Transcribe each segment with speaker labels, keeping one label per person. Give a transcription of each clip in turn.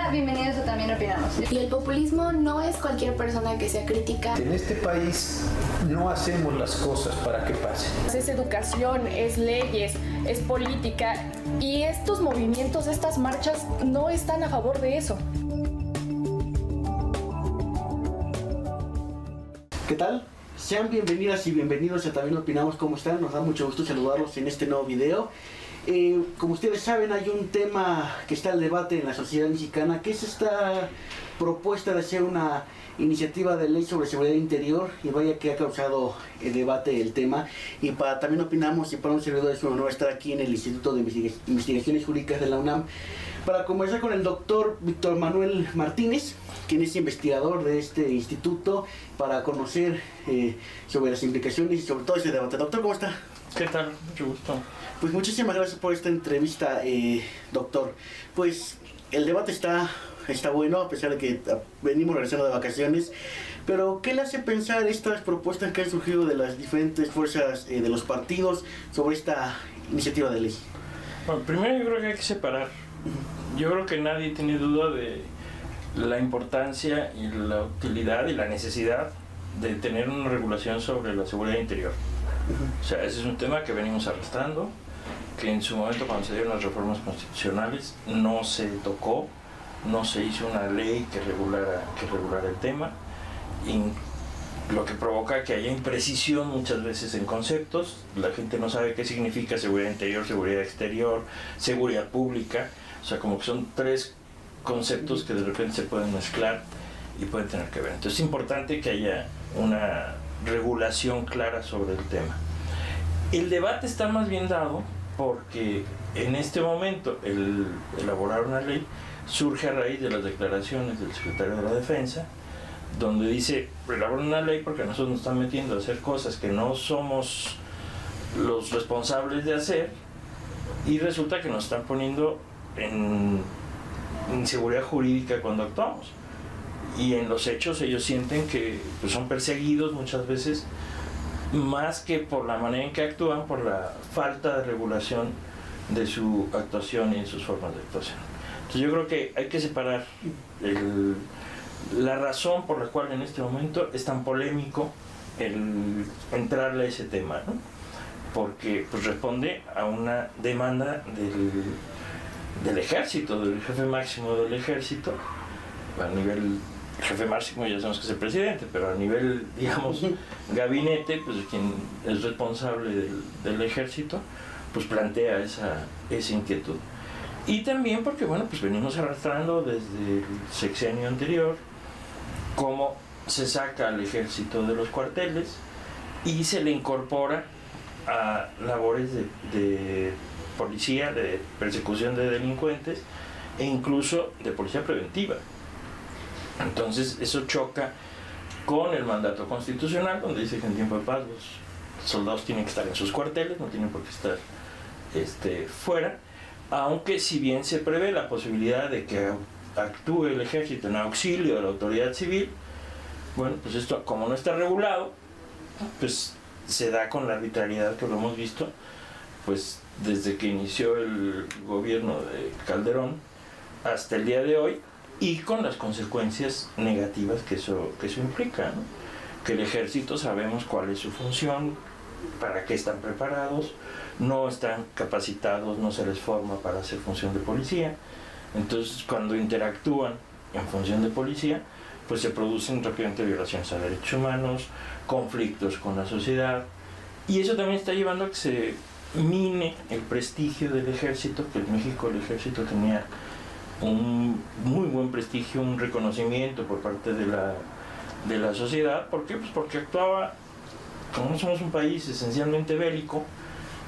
Speaker 1: Hola, bienvenidos a También Opinamos.
Speaker 2: Y el populismo no es cualquier persona que sea crítica.
Speaker 3: En este país no hacemos las cosas para que pasen.
Speaker 4: Es educación, es leyes, es política, y estos movimientos, estas marchas no están a favor de eso.
Speaker 5: ¿Qué tal? Sean bienvenidas y bienvenidos a También Opinamos. ¿Cómo están? Nos da mucho gusto saludarlos en este nuevo video. Como ustedes saben, hay un tema que está al debate en la sociedad mexicana, que es esta propuesta de hacer una iniciativa de ley sobre seguridad interior, y vaya que ha causado debate el tema. Y para También Opinamos y para un servidor es un honor estar aquí en el Instituto de Investigaciones Jurídicas de la UNAM para conversar con el doctor Víctor Manuel Martínez, quien es investigador de este instituto, para conocer sobre las implicaciones y sobre todo ese debate. Doctor, ¿cómo está?
Speaker 6: ¿Qué tal? Mucho gusto.
Speaker 5: Pues muchísimas gracias por esta entrevista, doctor. Pues el debate está bueno, a pesar de que venimos regresando de vacaciones, pero ¿qué le hace pensar estas propuestas que han surgido de las diferentes fuerzas de los partidos sobre esta iniciativa de ley?
Speaker 6: Bueno, primero yo creo que hay que separar. Yo creo que nadie tiene duda de la importancia y la utilidad y la necesidad de tener una regulación sobre la seguridad interior. O sea, ese es un tema que venimos arrastrando, que en su momento, cuando se dieron las reformas constitucionales, no se tocó, no se hizo una ley que regulara el tema, y lo que provoca que haya imprecisión muchas veces en conceptos. La gente no sabe qué significa seguridad interior, seguridad exterior, seguridad pública. O sea, como que son tres conceptos que de repente se pueden mezclar y pueden tener que ver. Entonces es importante que haya una regulación clara sobre el tema. El debate está más bien dado porque en este momento el elaborar una ley surge a raíz de las declaraciones del secretario de la Defensa, donde dice: elaborar una ley porque nosotros nos están metiendo a hacer cosas que no somos los responsables de hacer, y resulta que nos están poniendo en inseguridad jurídica cuando actuamos. Y en los hechos ellos sienten que pues, son perseguidos muchas veces, más que por la manera en que actúan, por la falta de regulación de su actuación y de sus formas de actuación. Entonces yo creo que hay que separar la razón por la cual en este momento es tan polémico el entrarle a ese tema, ¿no? Porque pues, responde a una demanda del ejército, del jefe máximo del ejército, a nivel... El jefe máximo ya sabemos que es el presidente, pero a nivel, digamos, gabinete, pues quien es responsable del ejército, pues plantea esa inquietud. Y también porque, bueno, pues venimos arrastrando desde el sexenio anterior cómo se saca al ejército de los cuarteles y se le incorpora a labores de policía, de persecución de delincuentes e incluso de policía preventiva. Entonces eso choca con el mandato constitucional, donde dice que en tiempo de paz los soldados tienen que estar en sus cuarteles, no tienen por qué estar fuera, aunque si bien se prevé la posibilidad de que actúe el ejército en auxilio de la autoridad civil, bueno, pues esto como no está regulado, pues se da con la arbitrariedad que lo hemos visto, pues desde que inició el gobierno de Calderón hasta el día de hoy, y con las consecuencias negativas que eso implica, ¿no? Que el ejército sabemos cuál es su función, para qué están preparados, no están capacitados, no se les forma para hacer función de policía. Entonces cuando interactúan en función de policía, pues se producen rápidamente violaciones a derechos humanos, conflictos con la sociedad, y eso también está llevando a que se mine el prestigio del ejército, que en México el ejército tenía un muy buen prestigio, un reconocimiento por parte de la sociedad. ¿Por qué? Pues porque actuaba, como no somos un país esencialmente bélico,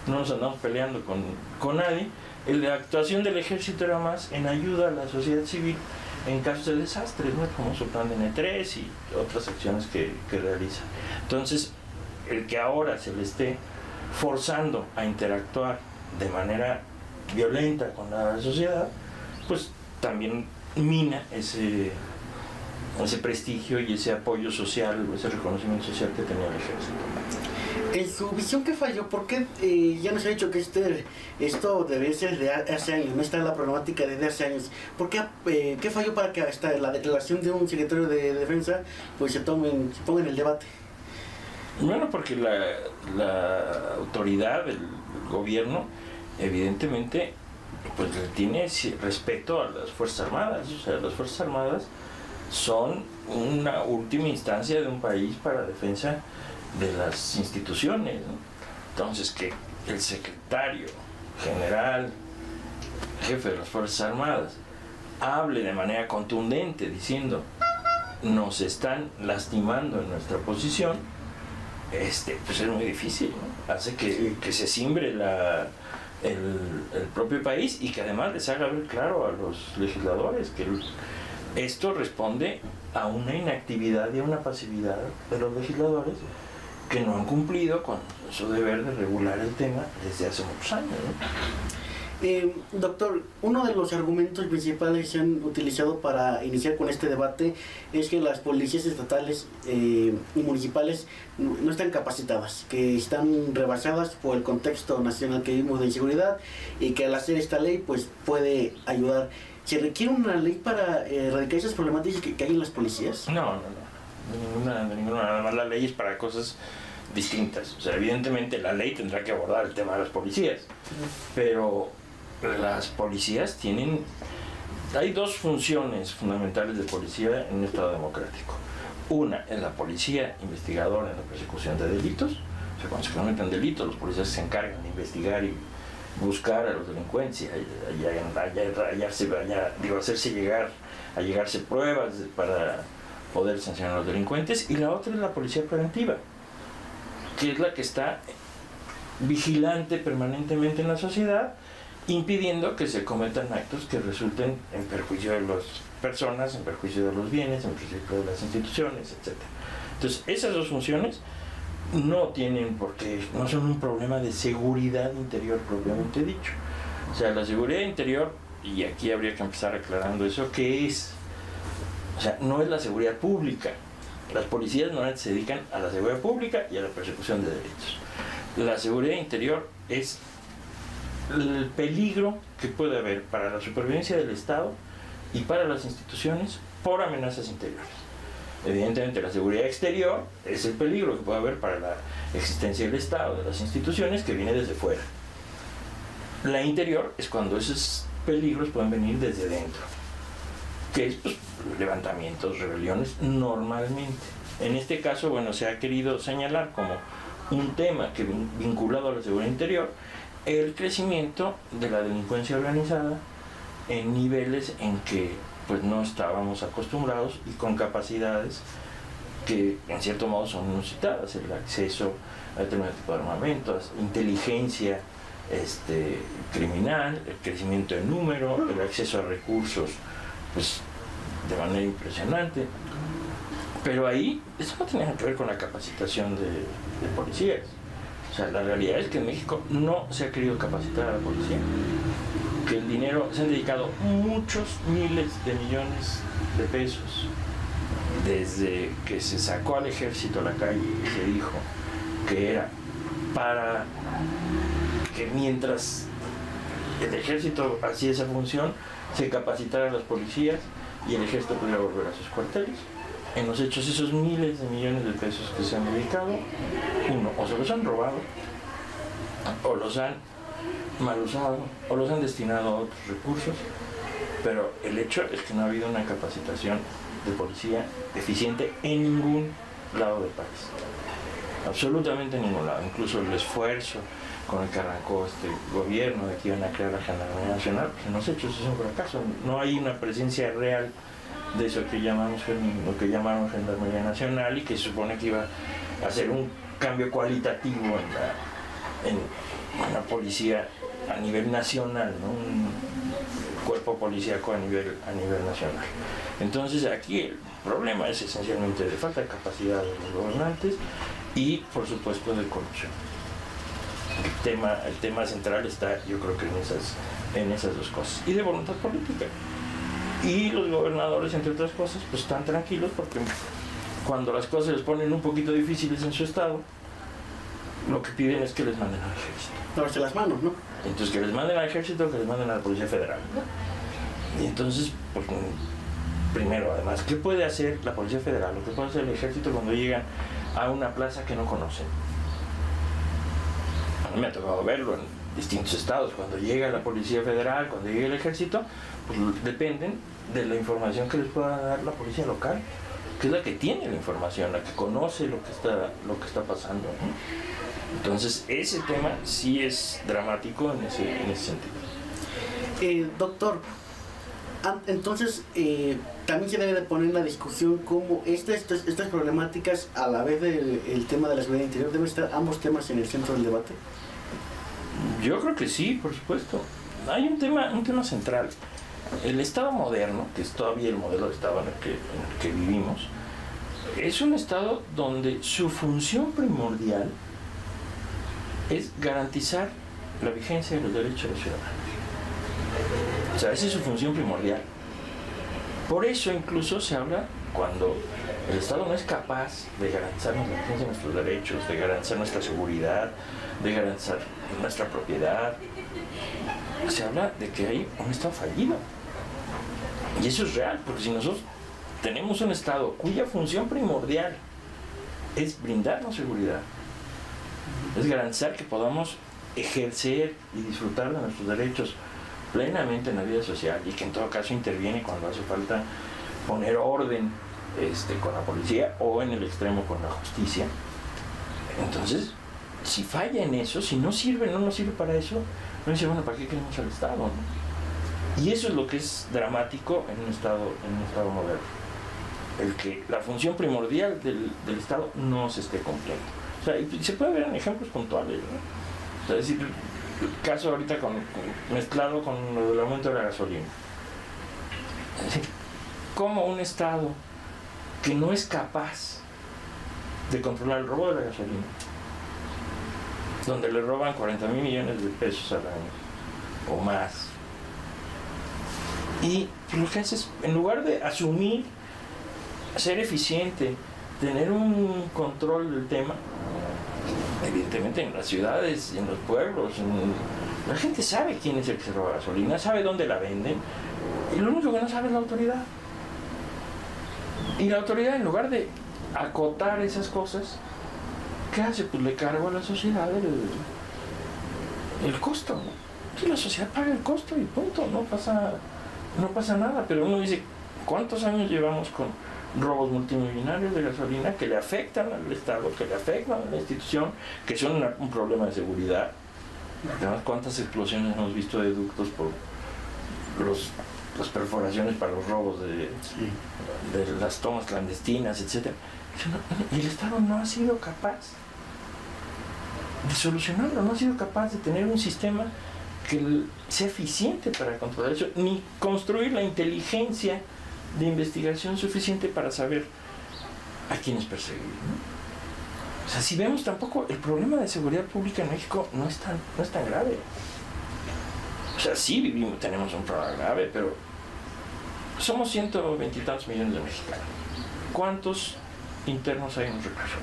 Speaker 6: no nos andamos peleando con nadie, la actuación del ejército era más en ayuda a la sociedad civil en casos de desastres, ¿no? Como su plan de N3 y otras acciones que realiza. Entonces, el que ahora se le esté forzando a interactuar de manera violenta con la sociedad, pues también mina ese prestigio y ese apoyo social, ese reconocimiento social que tenía el ejército.
Speaker 5: En su visión, ¿qué falló? ¿Por qué ya nos ha dicho que esto debe ser de hace años, no está la problemática desde hace años? ¿Por qué falló para que hasta la declaración de un secretario de defensa pues se ponga en el debate?
Speaker 6: Bueno, porque la autoridad, el gobierno, evidentemente, pues le tiene respeto a las Fuerzas Armadas. O sea, las Fuerzas Armadas son una última instancia de un país para defensa de las instituciones, ¿no? Entonces, que el secretario general, jefe de las Fuerzas Armadas, hable de manera contundente diciendo nos están lastimando en nuestra posición, pues es muy difícil, ¿no? Hace que se cimbre el propio país y que además les haga ver claro a los legisladores que esto responde a una inactividad y a una pasividad de los legisladores que no han cumplido con su deber de regular el tema desde hace muchos años, ¿no?
Speaker 5: Doctor, uno de los argumentos principales que se han utilizado para iniciar con este debate es que las policías estatales y municipales no están capacitadas, que están rebasadas por el contexto nacional que vivimos de inseguridad y que al hacer esta ley pues puede ayudar. ¿Se requiere una ley para erradicar esas problemáticas que hay en las policías?
Speaker 6: No. De ninguna, nada más la ley es para cosas distintas. O sea, evidentemente la ley tendrá que abordar el tema de las policías, pero las policías hay dos funciones fundamentales de policía en un Estado democrático. Una es la policía investigadora en la persecución de delitos. O sea, cuando se cometen delitos, los policías se encargan de investigar y buscar a los delincuentes, allegarse pruebas para poder sancionar a los delincuentes. Y la otra es la policía preventiva, que es la que está vigilante permanentemente en la sociedad, impidiendo que se cometan actos que resulten en perjuicio de las personas, en perjuicio de los bienes, en perjuicio de las instituciones, etc. Entonces, esas dos funciones no tienen por qué, no son un problema de seguridad interior propiamente dicho. O sea, la seguridad interior, y aquí habría que empezar aclarando eso, ¿qué es? O sea, no es la seguridad pública. Las policías normalmente se dedican a la seguridad pública y a la persecución de delitos. La seguridad interior es el peligro que puede haber para la supervivencia del Estado y para las instituciones por amenazas interiores. Evidentemente, la seguridad exterior es el peligro que puede haber para la existencia del Estado, de las instituciones, que viene desde fuera. La interior es cuando esos peligros pueden venir desde dentro, que es pues, levantamientos, rebeliones, normalmente. En este caso, bueno, se ha querido señalar como un tema que vinculado a la seguridad interior, el crecimiento de la delincuencia organizada en niveles en que pues no estábamos acostumbrados y con capacidades que en cierto modo son inusitadas: el acceso a determinado tipo de armamentos, inteligencia criminal, el crecimiento de número, el acceso a recursos pues de manera impresionante. Pero ahí eso no tenía que ver con la capacitación de policías. O sea, la realidad es que en México no se ha querido capacitar a la policía, que el dinero, se han dedicado muchos miles de millones de pesos desde que se sacó al ejército a la calle y se dijo que era para que mientras el ejército hacía esa función se capacitara a los policías y el ejército pudiera volver a sus cuarteles. En los hechos, esos miles de millones de pesos que se han dedicado, o se los han robado, o los han mal usado, o los han destinado a otros recursos, pero el hecho es que no ha habido una capacitación de policía eficiente en ningún lado del país, absolutamente en ningún lado. Incluso el esfuerzo con el que arrancó este gobierno de que iban a crear la Gendarmería Nacional, pues en los hechos es un fracaso. No hay una presencia real de eso que lo que llamaron Gendarmería Nacional, y que se supone que iba a hacer un cambio cualitativo en la policía a nivel nacional, ¿no? Un cuerpo policíaco a nivel nacional. Entonces aquí el problema es esencialmente de falta de capacidad de los gobernantes y por supuesto de corrupción. El tema central está, yo creo que en esas dos cosas, y de voluntad política. Y los gobernadores, entre otras cosas, pues están tranquilos porque cuando las cosas les ponen un poquito difíciles en su estado, lo que piden es que les manden al ejército.
Speaker 5: Lavarse las manos, ¿no?
Speaker 6: Entonces, que les manden al ejército, que les manden a la Policía Federal, ¿no? Y entonces, pues, primero, además, ¿qué puede hacer la Policía Federal? Lo que puede hacer el ejército cuando llegan a una plaza que no conocen. A mí me ha tocado verlo en distintos estados. Cuando llega la Policía Federal, cuando llega el ejército, pues dependen de la información que les pueda dar la policía local, que es la que tiene la información, la que conoce lo que está pasando, ¿no? Entonces, ese tema sí es dramático en ese sentido.
Speaker 5: Doctor, entonces también se debe de poner en la discusión cómo estas problemáticas, a la vez del tema de la seguridad interior, deben estar ambos temas en el centro del debate.
Speaker 6: Yo creo que sí, por supuesto. Hay un tema central. El Estado moderno, que es todavía el modelo de Estado en el que vivimos, es un Estado donde su función primordial es garantizar la vigencia de los derechos de los ciudadanos. O sea, esa es su función primordial. Por eso incluso se habla cuando el Estado no es capaz de garantizarnos la vigencia de nuestros derechos, de garantizar nuestra seguridad, de garantizar nuestra propiedad. Se habla de que hay un Estado fallido. Y eso es real, porque si nosotros tenemos un Estado cuya función primordial es brindarnos seguridad, es garantizar que podamos ejercer y disfrutar de nuestros derechos plenamente en la vida social, y que en todo caso interviene cuando hace falta poner orden con la policía o en el extremo con la justicia. Entonces, si falla en eso, si no nos sirve para eso, no dice, bueno, ¿para qué queremos al Estado, no? Y eso es lo que es dramático en un Estado moderno, el que la función primordial del Estado no se esté cumpliendo. O sea, y se puede ver en ejemplos puntuales, ¿no? O sea, es decir, el caso ahorita mezclado con lo del aumento de la gasolina. Es decir, ¿cómo un Estado que no es capaz de controlar el robo de la gasolina, donde le roban 40,000 millones de pesos al año o más, y lo que hace es, en lugar de asumir, ser eficiente, tener un control del tema, evidentemente en las ciudades, en los pueblos, la gente sabe quién es el que se roba gasolina, sabe dónde la venden, y lo único que no sabe es la autoridad. Y la autoridad, en lugar de acotar esas cosas, ¿qué hace? Pues le cargo a la sociedad el costo, ¿no? Que la sociedad paga el costo y punto, no pasa nada. Pero uno dice, ¿cuántos años llevamos con robos multimillonarios de gasolina que le afectan al Estado, que le afectan a la institución, que son un problema de seguridad? Además, ¿cuántas explosiones hemos visto de ductos por las perforaciones para los robos de las tomas clandestinas, etcétera? Y el Estado no ha sido capaz de solucionarlo, no ha sido capaz de tener un sistema que sea eficiente para controlar eso, ni construir la inteligencia de investigación suficiente para saber a quiénes perseguir, ¿no? O sea, si vemos, tampoco el problema de seguridad pública en México no es tan grave. O sea, sí tenemos un problema grave, pero somos 120 y tantos millones de mexicanos. ¿Cuántos internos hay en los reclusos?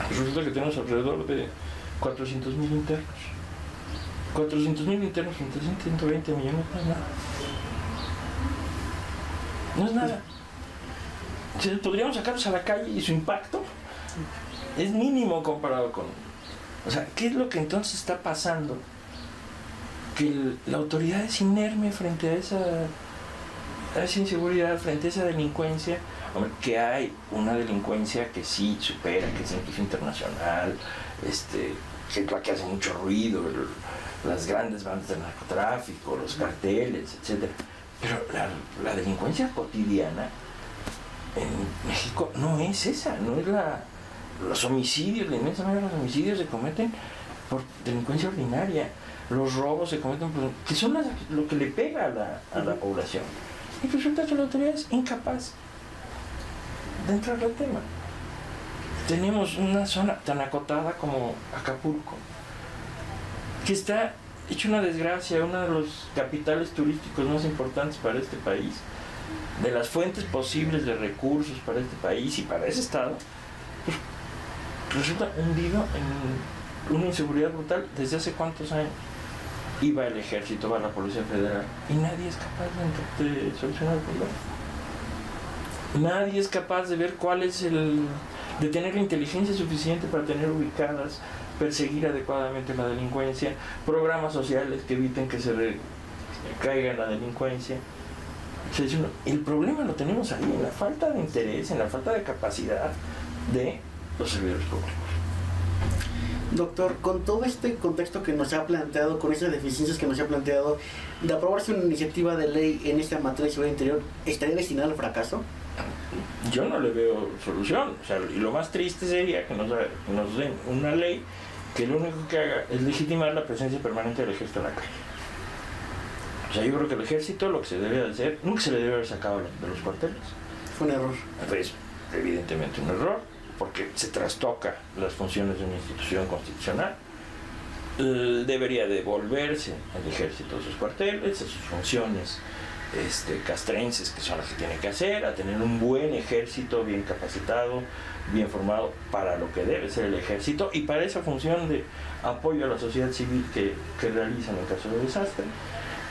Speaker 6: Resulta que tenemos alrededor de 400,000 internos. 400,000 internos frente a 120 millones no es nada. No es nada. Entonces, podríamos sacarlos a la calle y su impacto es mínimo comparado con... O sea, ¿qué es lo que entonces está pasando? Que la autoridad es inerme frente a esa inseguridad, frente a esa delincuencia. Hombre, que hay una delincuencia que sí supera, que es incluso internacional, que es la que hace mucho ruido, las grandes bandas de narcotráfico, los carteles, etc. Pero la delincuencia cotidiana en México no es esa, no es los homicidios, la inmensa mayoría de los homicidios se cometen por delincuencia ordinaria, los robos se cometen que son lo que le pega a la población. Y resulta que la autoridad es incapaz de entrar al tema. Tenemos una zona tan acotada como Acapulco, que está hecho una desgracia, uno de los capitales turísticos más importantes para este país, de las fuentes posibles de recursos para este país y para ese estado, pues, resulta hundido en una inseguridad brutal desde hace cuántos años. Y va el ejército, va la Policía Federal y nadie es capaz de solucionar el problema. Nadie es capaz de ver cuál es de tener la inteligencia suficiente para tener ubicadas, perseguir adecuadamente la delincuencia, programas sociales que eviten que se caiga en la delincuencia. El problema lo tenemos ahí, en la falta de interés, en la falta de capacidad de los servidores públicos.
Speaker 5: Doctor, con todo este contexto que nos ha planteado, con esas deficiencias que nos ha planteado, de aprobarse una iniciativa de ley en esta materia de seguridad interior, ¿estaría destinada al fracaso?
Speaker 6: Yo no le veo solución. O sea, y lo más triste sería que nos den una ley que lo único que haga es legitimar la presencia permanente del ejército en la calle. O sea, yo creo que el ejército lo que se debe de hacer, nunca se le debe haber sacado de los cuarteles.
Speaker 5: Fue un error.
Speaker 6: Es evidentemente un error, porque se trastoca las funciones de una institución constitucional. Debería devolverse al ejército a sus cuarteles, a sus funciones castrenses, que son las que tiene que hacer, a tener un buen ejército bien capacitado, bien formado para lo que debe ser el ejército y para esa función de apoyo a la sociedad civil que realizan en caso de desastre,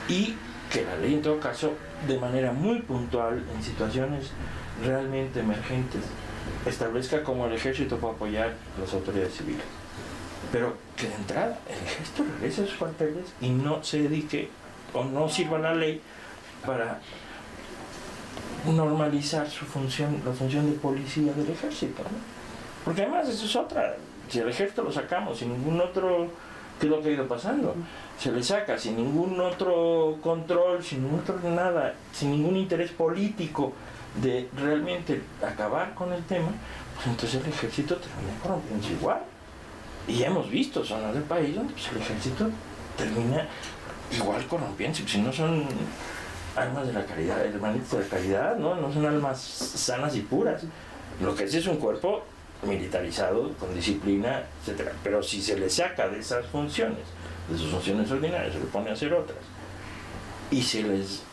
Speaker 6: y que la ley en todo caso, de manera muy puntual, en situaciones realmente emergentes, establezca cómo el ejército puede apoyar a las autoridades civiles, pero que de entrada el ejército regrese a sus cuarteles y no se dedique o no sirva la ley para normalizar su función, la función de policía del ejército, ¿no? Porque además eso es otra. Si el ejército lo sacamos sin ningún otro, ¿qué es lo que ha ido pasando? Se le saca sin ningún otro control, sin ningún otro nada, sin ningún interés político de realmente acabar con el tema, pues entonces el ejército termina corrompiéndose igual. Y ya hemos visto zonas del país donde pues, el ejército termina igual corrompiéndose, si no son almas de la caridad, hermanitos de la caridad, no son almas sanas y puras. Lo que es un cuerpo militarizado, con disciplina, etcétera. Pero si se le saca de esas funciones, de sus funciones ordinarias, se le pone a hacer otras, y se les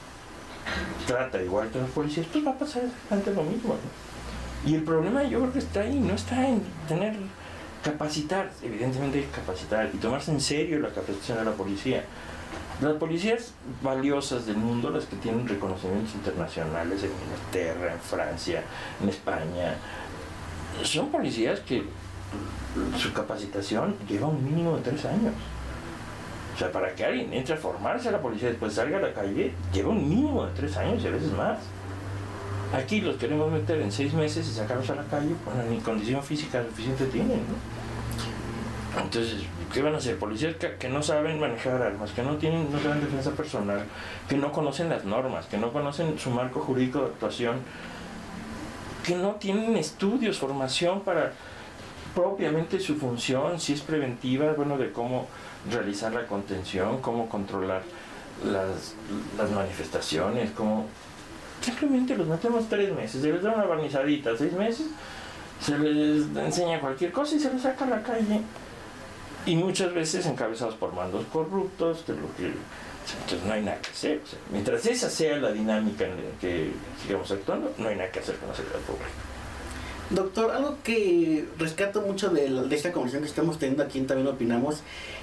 Speaker 6: trata igual que los policías, pues va a pasar exactamente lo mismo, ¿no? Y el problema yo creo que está ahí, no está en capacitar, evidentemente hay que capacitar y tomarse en serio la capacitación de la policía. Las policías valiosas del mundo, las que tienen reconocimientos internacionales en Inglaterra, en Francia, en España, son policías que su capacitación lleva un mínimo de 3 años. O sea, para que alguien entre a formarse a la policía y después salga a la calle, lleva un mínimo de 3 años y a veces más. Aquí los queremos meter en 6 meses y sacarlos a la calle, bueno, ni condición física suficiente tienen, ¿no? Entonces, ¿qué van a hacer? Policías que no saben manejar armas, que no saben defensa personal, que no conocen las normas, que no conocen su marco jurídico de actuación, que no tienen estudios, formación para propiamente su función, si es preventiva, bueno, de cómo realizar la contención, cómo controlar las manifestaciones, cómo... Simplemente los metemos 3 meses, se les da una barnizadita, 6 meses, se les enseña cualquier cosa y se les saca a la calle. Y muchas veces encabezados por mandos corruptos, entonces no hay nada que hacer. O sea, mientras esa sea la dinámica en la que sigamos actuando, no hay nada que hacer con la seguridad pública.
Speaker 5: Doctor, algo que rescato mucho de esta conversación que estamos teniendo aquí en También Opinamos,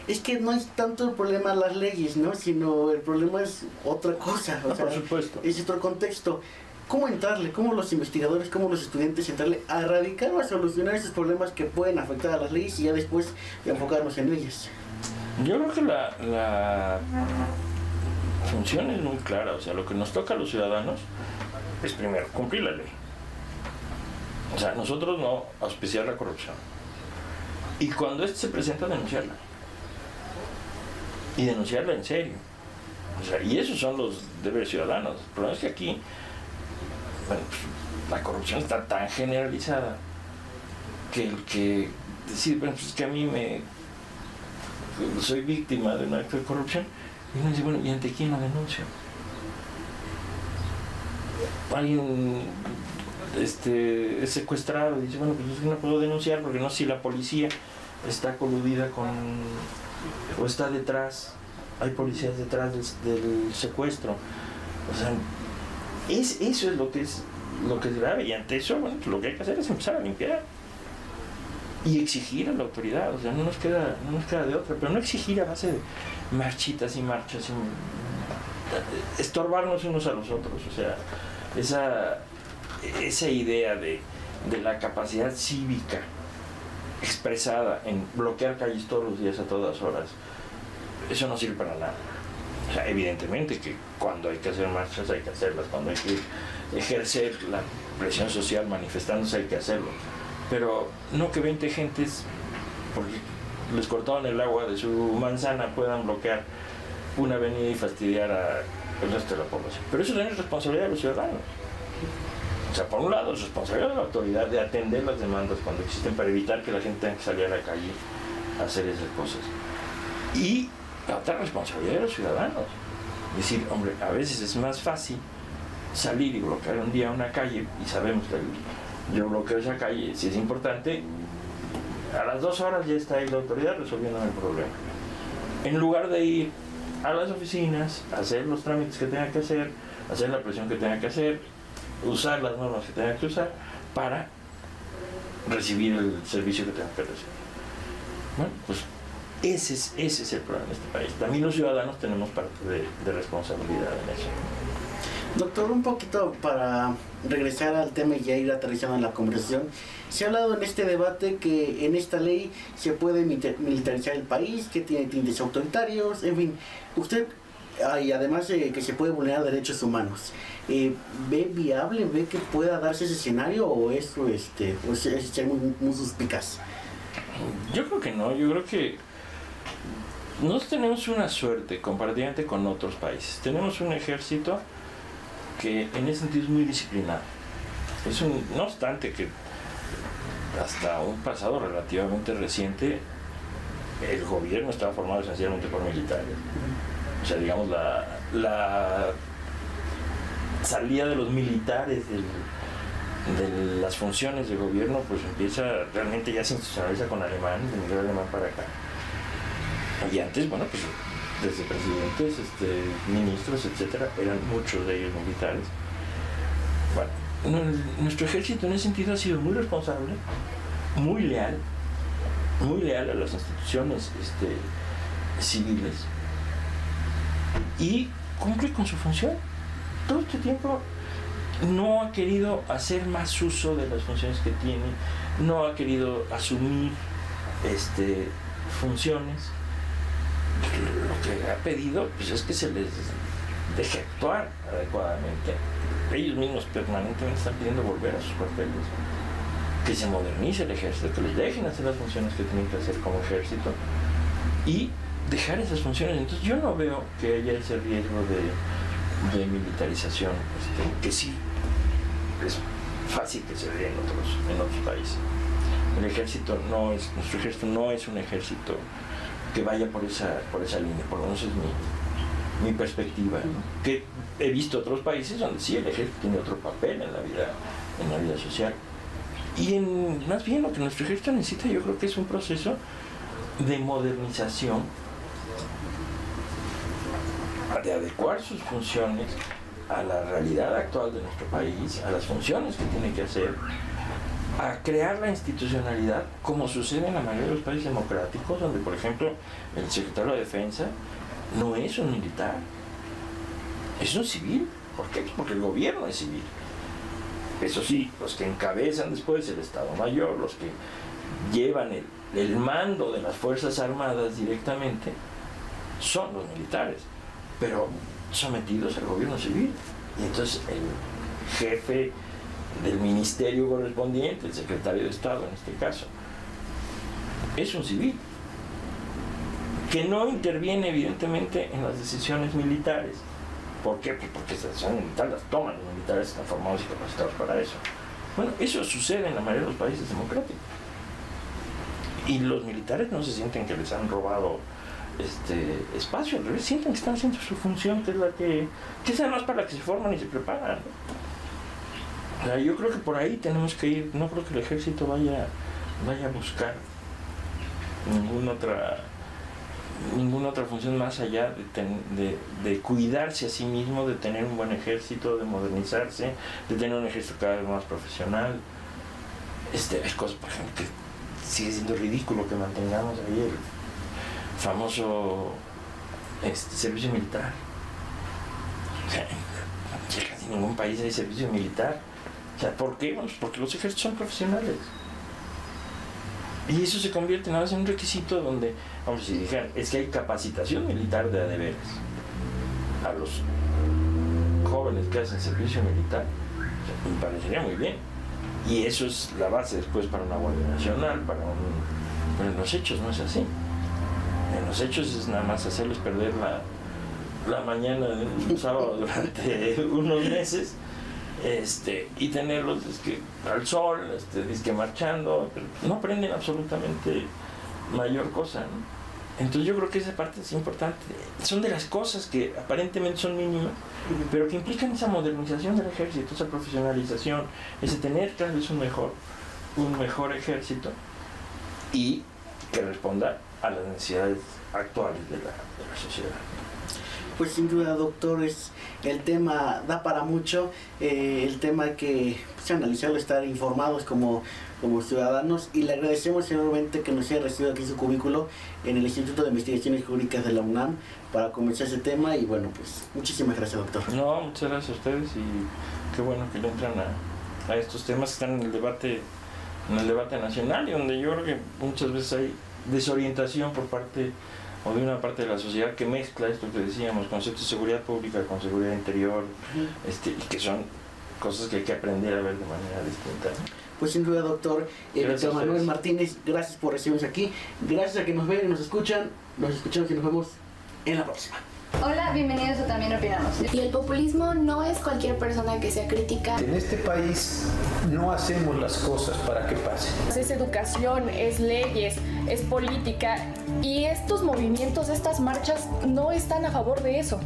Speaker 5: es que no es tanto el problema las leyes, ¿no? Sino el problema es otra cosa. O sea,
Speaker 6: por supuesto.
Speaker 5: Es otro contexto. ¿Cómo entrarle? ¿Cómo los investigadores, cómo los estudiantes entrarle a erradicar o a solucionar esos problemas que pueden afectar a las leyes y ya después enfocarnos en ellas?
Speaker 6: Yo creo que la función es muy clara. O sea, lo que nos toca a los ciudadanos es primero cumplir la ley. O sea, nosotros no auspiciar la corrupción. Y cuando se presenta, denunciarla. Y denunciarla en serio. O sea, y esos son los deberes ciudadanos. El problema es que aquí, bueno, pues, la corrupción está tan generalizada que el que decir, bueno, pues es que a mí soy víctima de un acto de corrupción, y uno dice, bueno, ¿y ante quién la denuncio? Alguien es secuestrado y dice, bueno, pues es que no puedo denunciar porque no sé si la policía está coludida o está detrás hay policías detrás del secuestro. O sea, eso es lo que es grave, y ante eso, bueno, pues lo que hay que hacer es empezar a limpiar y exigir a la autoridad. O sea, no nos queda de otra, pero no exigir a base de marchitas y marchas y estorbarnos unos a los otros. O sea, esa idea de la capacidad cívica expresada en bloquear calles todos los días a todas horas, eso no sirve para nada. O sea, evidentemente que cuando hay que hacer marchas hay que hacerlas, cuando hay que ejercer la presión social manifestándose hay que hacerlo, pero no que 20 gentes, porque les cortaron el agua de su manzana, puedan bloquear una avenida y fastidiar al resto de la población. Pero eso también es responsabilidad de los ciudadanos. O sea, por un lado es responsabilidad de la autoridad de atender las demandas cuando existen para evitar que la gente tenga que salir a la calle a hacer esas cosas. Y la otra responsabilidad de los ciudadanos. Es decir, hombre, a veces es más fácil salir y bloquear un día una calle, y sabemos que yo bloqueo esa calle, si es importante, a las 2 horas ya está ahí la autoridad resolviendo el problema. En lugar de ir a las oficinas, hacer los trámites que tenga que hacer la presión que tenga que hacer, usar las normas que tenga que usar para recibir el servicio que tenga que recibir. Bueno, pues ese es el problema de este país. También los ciudadanos tenemos parte de responsabilidad en eso.
Speaker 5: Doctor, un poquito para regresar al tema y ya ir aterrizando en la conversación, se ha hablado en este debate que en esta ley se puede militarizar el país, que tiene tintes autoritarios, en fin, usted, y además que se puede vulnerar derechos humanos. ¿Ve viable, ve que pueda darse ese escenario, o eso es ser muy suspicaz?
Speaker 6: Yo creo que no, yo creo que nosotros tenemos una suerte comparativamente con otros países. Tenemos un ejército que en ese sentido es muy disciplinado. No obstante que hasta un pasado relativamente reciente el gobierno estaba formado esencialmente por militares. O sea, digamos, la salida de los militares de las funciones de gobierno pues empieza, realmente ya se institucionaliza con Alemán, de Miguel Alemán para acá. Y antes, bueno, pues desde presidentes, ministros, etcétera, eran muchos de ellos militares. Bueno, nuestro ejército en ese sentido ha sido muy responsable, muy leal a las instituciones civiles, y cumple con su función. Todo este tiempo no ha querido hacer más uso de las funciones que tiene, no ha querido asumir funciones. Lo que ha pedido pues, es que se les deje actuar adecuadamente. Ellos mismos permanentemente están pidiendo volver a sus cuarteles, que se modernice el ejército, que les dejen hacer las funciones que tienen que hacer como ejército y dejar esas funciones. Entonces yo no veo que haya ese riesgo de militarización, que sí es fácil que se dé en otros países. Nuestro ejército no es un ejército que vaya por esa línea, por lo menos es mi perspectiva, ¿no? Que he visto otros países donde sí el ejército tiene otro papel en la vida social. Y más bien lo que nuestro ejército necesita, yo creo que es un proceso de modernización, de adecuar sus funciones a la realidad actual de nuestro país, a las funciones que tiene que hacer, a crear la institucionalidad como sucede en la mayoría de los países democráticos, donde por ejemplo el secretario de Defensa no es un militar, es un civil. ¿Por qué? Porque el gobierno es civil. Eso sí, los que encabezan después el Estado Mayor, los que llevan el mando de las Fuerzas Armadas directamente, son los militares, pero sometidos al gobierno civil. Y entonces el jefe del ministerio correspondiente, el secretario de Estado en este caso, es un civil que no interviene evidentemente en las decisiones militares. ¿Por qué? Pues porque las decisiones militares las toman los militares, están formados y capacitados para eso. Bueno, eso sucede en la mayoría de los países democráticos. Y los militares no se sienten que les han robado espacio, al revés, sienten que están haciendo su función, que es además para la que se forman y se preparan, ¿no? O sea, yo creo que por ahí tenemos que ir. No creo que el ejército vaya a buscar ninguna otra ninguna otra función más allá de cuidarse a sí mismo, de tener un buen ejército, de modernizarse, de tener un ejército cada vez más profesional. Hay cosas, por ejemplo, que sigue siendo ridículo que mantengamos ahí el famoso servicio militar. O sea, en casi ningún país hay servicio militar. O sea, ¿por qué? Pues porque los ejércitos son profesionales. Y eso se convierte nada más en un requisito donde, vamos, si dijeran, es que hay capacitación militar de veras a los jóvenes que hacen servicio militar, o sea, me parecería muy bien. Y eso es la base después para una Guardia Nacional, pero en los hechos no es así. En los hechos es nada más hacerles perder la mañana de un sábado durante unos meses, y tenerlos al sol, marchando, pero no aprenden absolutamente mayor cosa, ¿no? Entonces yo creo que esa parte es importante. Son de las cosas que aparentemente son mínimas, pero que implican esa modernización del ejército, esa profesionalización, ese tener tal vez un mejor ejército y que responda a las necesidades actuales de la sociedad.
Speaker 5: Pues sin duda, doctor, el tema da para mucho, el tema que analizarlo, estar informados como ciudadanos, y le agradecemos enormemente que nos haya recibido aquí en su cubículo en el Instituto de Investigaciones Jurídicas de la UNAM para comenzar ese tema. Y bueno, pues muchísimas gracias, doctor.
Speaker 6: No, muchas gracias a ustedes, y qué bueno que le entran a estos temas que están en el debate nacional, y donde yo creo que muchas veces hay desorientación por parte o de una parte de la sociedad que mezcla esto que decíamos, conceptos de seguridad pública con seguridad interior, y que son cosas que hay que aprender a ver de manera distinta, ¿no?
Speaker 5: Pues sin duda, doctor Víctor Manuel Martínez, gracias por recibirnos aquí, gracias a que nos ven y nos escuchan, nos escuchamos y nos vemos en la próxima.
Speaker 1: Hola, bienvenidos a También Opinamos.
Speaker 2: Y el populismo no es cualquier persona que sea crítica.
Speaker 3: En este país no hacemos las cosas para que pasen.
Speaker 4: Es educación, es leyes, es política, y estos movimientos, estas marchas no están a favor de eso.